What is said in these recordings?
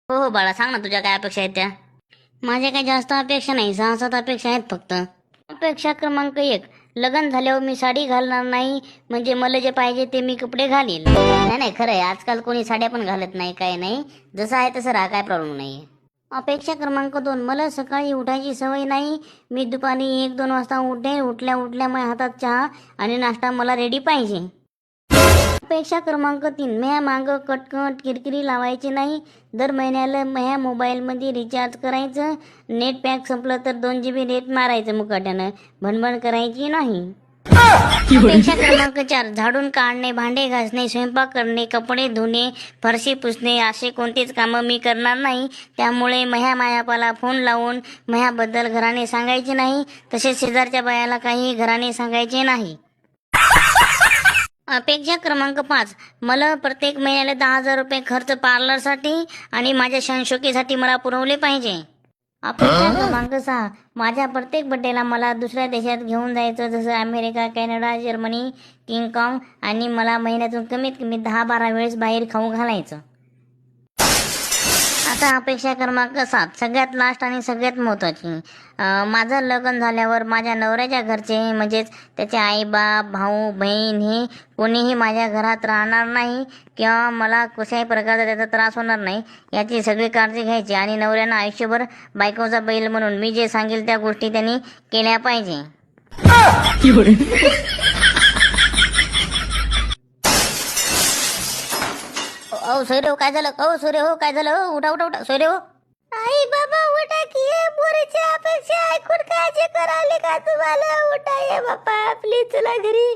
हो हो बाळा, सांग ना तुझ्या काय अपेक्षा आहेत त्या. माझ्या काही जास्त अपेक्षा नाही, 6-7 अपेक्षा आहेत फक्त. अपेक्षा क्रमांक 1, लग्न झाल्यावर मी साडी घालणार नाही, म्हणजे मला जे पाहिजे ते मी कपडे घालील. नाही नाही, खरं आहे, आजकाल कोणी साड्या पण घालत नाही, काय नाही, जसं आहे तसं राहा, काय प्रॉब्लेम नाही. अपेक्षा क्रमांक 2, मला सकाळी उठायची सवय नाही, मी दुपारी 1-2 वाजता उठेन, उठल्या उठल्या माझ्या हातात चहा आणि नाश्ता मला रेडी पाहिजे. अपेक्षा क्रमांक 3, म्या मागं कटकट किरकिरी लावायची नाही, दर महिन्याला म्या मोबाईलमध्ये रिचार्ज करायचं, नेट पॅक संपलं तर 2 GB नेट मारायचं मुकाट्यानं, भणभण करायची नाही. अपेक्षा क्रमांक 4, झाडून काढणे, भांडे घासणे, स्वयंपाक करणे, कपडे धुणे, फरशी पुसणे असे कोणतेच कामं मी करणार नाही, त्यामुळे म्या मायापाला फोन लावून म्याबद्दल घराने सांगायचे नाही, तसेच शेजारच्या बायाला काही घराने सांगायचे नाही. अपेक्षा क्रमांक 5, मला प्रत्येक महिन्याला 10,000 रुपये खर्च पार्लरसाठी आणि माझ्या शनशोकीसाठी मला पुरवले पाहिजे. अपेक्षा क्रमांक 6, माझ्या प्रत्येक बड्डेला मला दुसऱ्या देशात घेऊन जायचं, जसं अमेरिका, कॅनडा, जर्मनी, किंगकॉंग, आणि मला महिन्यातून कमीत कमी 10-12 वेळेस बाहेर खाऊ घालायचं. आता अपेक्षा क्रमांक 7, सगळ्यात लास्ट आणि सगळ्यात महत्त्वाची, माझं लग्न झाल्यावर माझ्या नवऱ्याच्या घरचे म्हणजेच त्याचे आई बाप, भाऊ बहीण हे कोणीही माझ्या घरात राहणार नाही किंवा मला कुठल्याही प्रकारचा त्याचा त्रास होणार नाही याची सगळी काळजी घ्यायची, आणि नवऱ्यानं आयुष्यभर बायकोचा बैल म्हणून मी जे सांगेल त्या गोष्टी त्यांनी केल्या पाहिजे. ओ सोयरे हो, काय झालं? ओ सोयरे हो, काय झालं? उठा उठा उठा सोयरे हो. आई बाबा उठा की, पोरीची अपेक्षा ऐकून काळजी करायले का तुम्हाला? उठा ये बाप्पा, प्लीज चला घरी.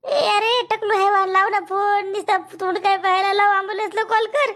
ए अरे टकलू, हे लाव ना फोन, नुसता तोंड काय पाहायला, लाव, ॲम्ब्युलन्सला कॉल कर.